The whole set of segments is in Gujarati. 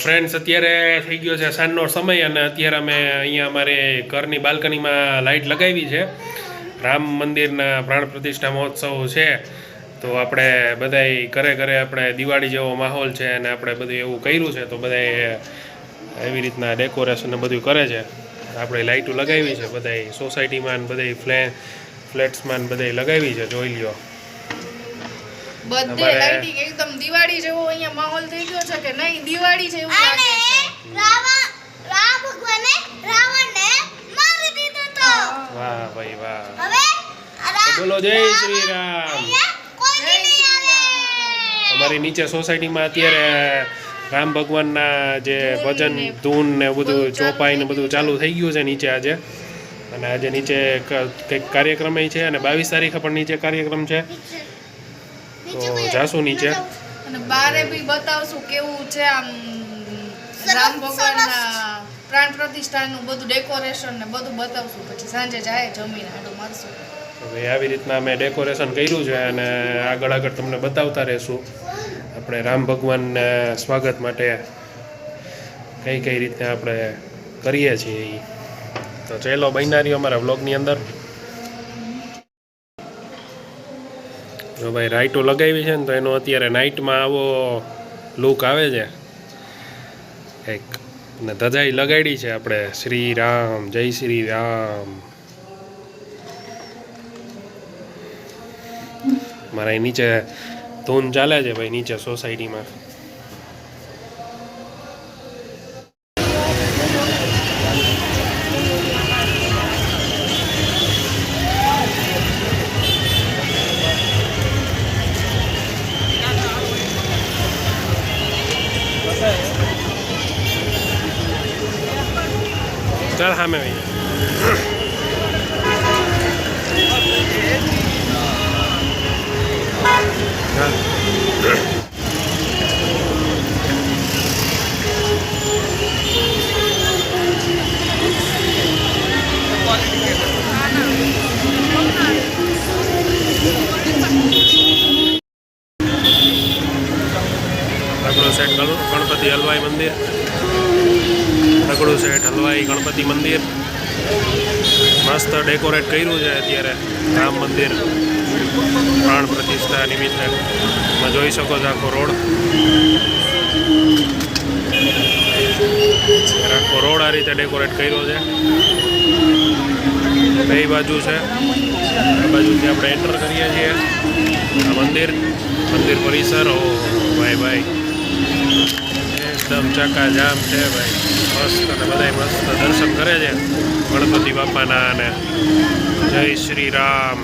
ફ્રેન્ડ્સ અત્યારે થઈ ગયો છે સાંજનો સમય અને અત્યારે અમે અહીંયા અમારે ઘરની બાલ્કનીમાં લાઇટ લગાવી છે. રામ મંદિરના પ્રાણ પ્રતિષ્ઠા મહોત્સવ છે તો આપણે બધાય ઘરે ઘરે આપણે દિવાળી જેવો માહોલ છે અને આપણે બધું એવું કર્યું છે તો બધાય એવી રીતના ડેકોરેશન ને બધું કરે છે. આપણે લાઇટો લગાવી છે બધાય સોસાયટીમાં બધાય ફ્લેટ્સમાં બધાય લગાવી છે. જોઈ લ્યો બધે લાઇટિંગ એકદમ દિવાળી જેવો અહીંયા માહોલ થઈ ગયો છે કે નહીં દિવાળી જેવું લાગે છે. રામ ભગવાને રાવણને મારી દીધો તો. વાહ ભાઈ વાહ. હવે બોલો જય શ્રી રામ. કોઈ નહીં આવે. અમારી નીચે સોસાયટીમાં અત્યારે રામ ભગવાનના જે ભજન ધૂન ને બધું ચોપાઈ ને બધું ચાલુ થઈ ગયું છે નીચે આજે. અને આજે નીચે કંઈક કાર્યક્રમ છે અને 22 તારીખે પણ નીચે કાર્યક્રમ છે તો જાશું નીચે અને બારે બી બતાવશું કેવું છે આમ રામ ભગવાનના પ્રાણ પ્રતિષ્ઠાનું બધું ડેકોરેશન ને બધું બતાવશું. પછી સાંજે જાય જમીને આડો મારશું. હવે આવી રીતના અમે ડેકોરેશન કર્યું છે અને આગળ આગળ તમને બતાવતા રહેશું આપણે રામ ભગવાનને સ્વાગત માટે કઈ કઈ રીતે આપણે કરીએ છીએ. તો ચલો બન્યા રહ્યો અમારા વ્લોગની અંદર. જો ભાઈ લાઇટો લગાવી છે ને તો એનો અત્યારે નાઇટમાં આવો લુક આવે છે કંઈક. ને ધજાઈ લગાડી છે આપણે શ્રી રામ જય શ્રી રામ. મારા નીચે ધૂન ચાલે છે ભાઈ નીચે સોસાયટીમાં. ચાલ સામે ભાઈ રગડુ સેટ ગણપતિ હલવાઈ મંદિર. રગડુ સેટ હલવાઈ ગણપતિ મંદિર મસ્ત ડેકોરેટ કર્યું છે અત્યારે રામ મંદિર પ્રાણ પ્રતિષ્ઠા નિમિત્તે. તમે જોઈ શકો છો આખો રોડ આ રીતે ડેકોરેટ કર્યો છે. બે બાજુ છે આ બાજુથી આપણે એન્ટર કરીએ છીએ આ મંદિર પરિસર. ઓ ભાઈ ભાઈ એકદમ ચકાજામ છે ભાઈ. મસ્ત અને બધા મસ્ત દર્શન કરે છે ગણપતિ બાપાના. અને જય શ્રી રામ.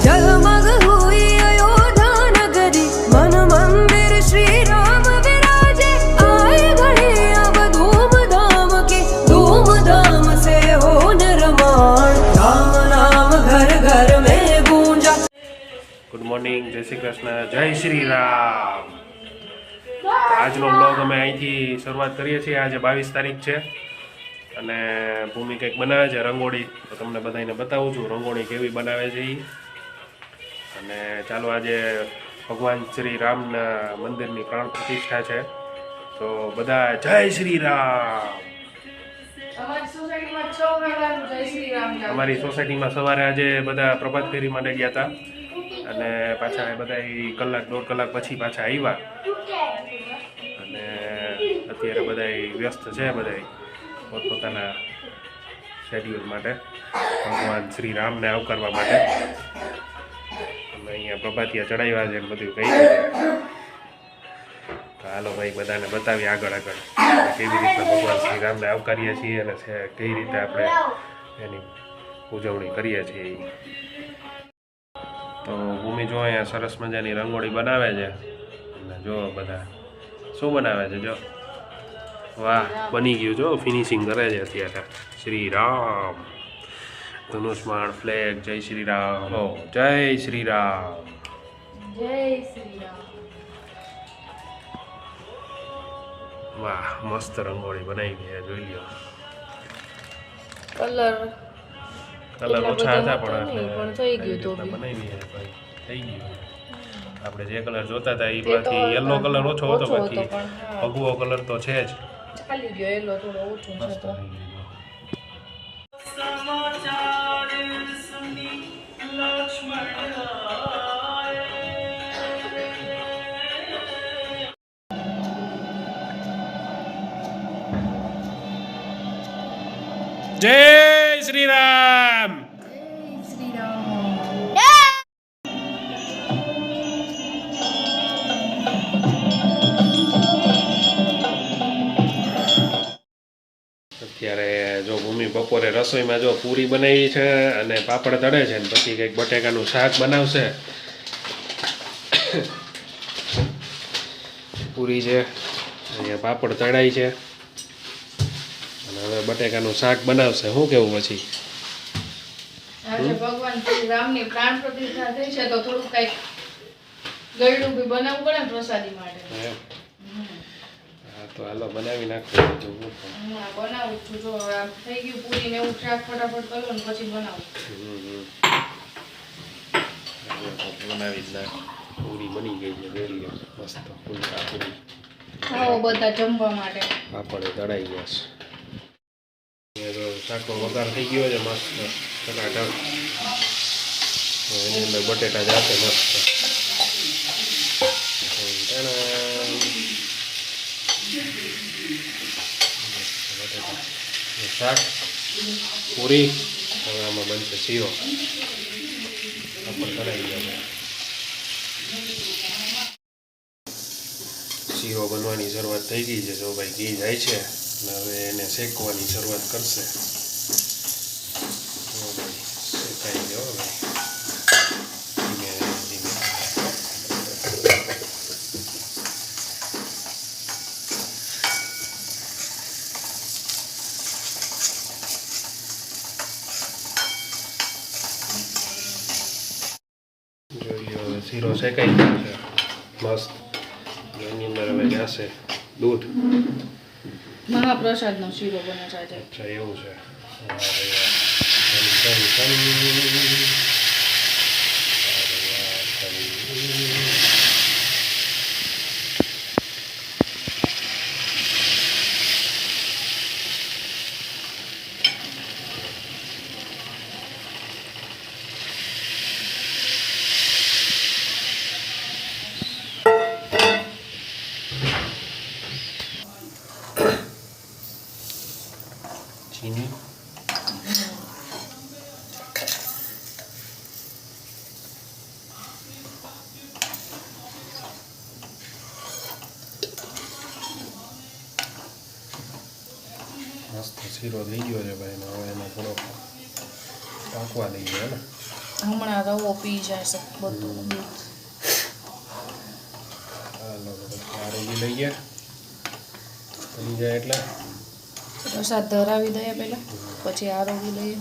जगमग हुई अयोध्या नगरी मन मंदिर श्री राम विराजे आए घड़ी अब धूमधाम के धूमधाम से हो निर्माण राम नाम घर घर में गूंजा. ગુડ મોર્નિંગ, જય શ્રી કૃષ્ણ, જય શ્રી રામ. આજનો બ્લોગ અમે અહીંથી શરૂઆત કરીએ છીએ. આજે 22 તારીખ છે અને ભૂમિ કંઈક બનાવે છે રંગોળી. તો તમને બધાને બતાવું છું રંગોળી કેવી બનાવે છે એ. અને ચાલો આજે ભગવાન શ્રી રામના મંદિરની પ્રાણ પ્રતિષ્ઠા છે તો બધા જય શ્રી રામ. અમારી સોસાયટીમાં સવારે આજે બધા પ્રભાત ફેરી માટે ગયા હતા અને પાછા બધા કલાક 1.5 કલાક પછી પાછા આવ્યા. અને અત્યારે બધા વ્યસ્ત છે બધા પોતપોતાના શેડ્યુલ માટે ભગવાન શ્રી રામને આવકારવા માટે. અમે અહીંયા પ્રભાતિયા ચડાવ્યા છે બધું કહી તો હાલો ભાઈ બધાને બતાવીએ આગળ કેવી રીતે ભગવાન શ્રી રામને આવકારીએ છીએ અને કઈ રીતે આપણે એની ઉજવણી કરીએ છીએ. તો તો ભૂમિ જો અહીંયા સરસ મજાની રંગોળી બનાવે છે અને જો બધા શું બનાવે છે જો વાહ બની ગયું જો ફિનિશિંગ કરે છે અત્યારે શ્રી રામ ધનુષ્માણ ફ્લેગ જય શ્રી રામ ઓ જય શ્રી રામ જય શ્રી રામ. વાહ મસ્ત રંગોળી બનાવી છે જોઈ લ્યો કલર કલર ઓછા હતા પણ પણ થઈ ગયું તો બી. બનાવી છે ભાઈ થઈ ગયું આપણે જે કલર જોતા હતા એ બાકી યલો કલર ઓછો હતો બાકી ભગવો કલર તો છે જ ચાલી ગયો એલો થોડો ઓછો છે મસ્ત તો થઈ ગયું જય શ્રી રામ જય શ્રી રામ. અત્યારે જો ભૂમિ બપોરે રસોઈમાં જો પૂરી બનાવી છે અને પાપડ તળે છે ને પછી કંઈક બટેકાનું શાક બનાવશે પૂરી છે અહીંયા પાપડ તળાય છે અને હવે બટેકાનું શાક બનાવશે શું કેવું પછી આજે ભગવાન શ્રી રામની પ્રાણ પ્રતિષ્ઠા થઈ છે તો થોડુંક કંઈક ગળ્યું બી બનાવવું પડે ને પ્રસાદી માટે. એમ? હા તો હાલો બનાવી નાખો બીજું શું પણ. હમણાં બનાવું છું જો હવે આમ થઈ ગયું પૂરી ને એવું શાક ફટાફટ કરો ને પછી બનાવું. બનાવી જ નાખ પૂરી બની ગઈ છે જોઈ લો મસ્ત ફૂલકા પૂરી આવો બધા જમવા માટે. પાપડ તળાઈ ગયા છે એ તો શાકનો વઘાર થઈ ગયો છે મસ્ત ટકાટક એની અંદર બટેટા જાતે મસ્ત બટેટા શાક પૂરી હવે આમાં બનશે શીરો પાપડ તળાઈ ગયા છે શીરો બનવાની શરૂઆત થઈ ગઈ છે જો ભાઈ ઘી જાય છે અને હવે એને શેકવાની શરૂઆત કરશે જો ભાઈ શેકાઈ ગયો ભાઈ ધીમે ધીમે જોઈ લો હવે શીરો શેકાઈ ગયો છે મસ્ત એની અંદર હવે જશે દૂધ મહાપ્રસાદનો શીરો બને છે આજે. અચ્છા એવું છે વાહ ભાઈ વાહ. ધન, ધન, ધન. અરે વાહ, ધન. ચીની મસ્ત શીરો થઈ ગયો છે ભાઈ હવે એનો થોડો પાકવા દઈએ ને હમણાં રવો પી જશે બધું દૂધ. હાલો આરોગી લઈએ બની જાય એટલે પ્રસાદ ધરાવી દઈએ પહેલા પછી આરોગી લઈએ.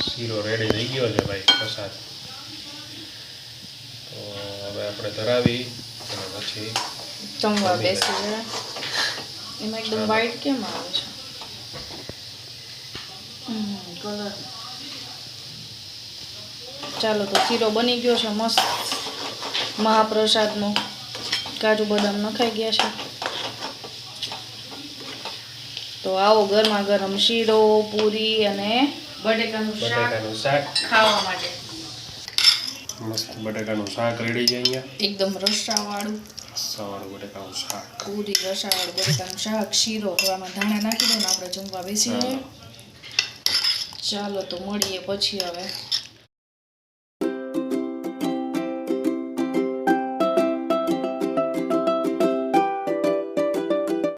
શીરો રેડી થઈ ગયો છે ભાઈ પ્રસાદ તો હવે આપણે ધરાવી અને પછી જમવા બેસી જરા. એમાં એકદમ વ્હાઈટ કેમ આવે છે કલર. ચાલો તો શીરો બની ગયો છે મસ્ત મહાપ્રસાદનો. કાજુ બદામ નખાઈ ગયા છે તો આવો ગરમા ગરમ શીરો પૂરી અને બટેકાનું શાક ખાવા માટે. મસ્ત બટાકાનું શાક રેડી છે અહીંયા એકદમ રસાવાળું સવાળું બટાકાનું શાક પૂરી રસાવાળું બટેકાનું શાક શીરો હવામાં ધાણા નાખી દો ને આપણે જમવા બેસી જઈએ. ચાલો તો મળીએ પછી હવે.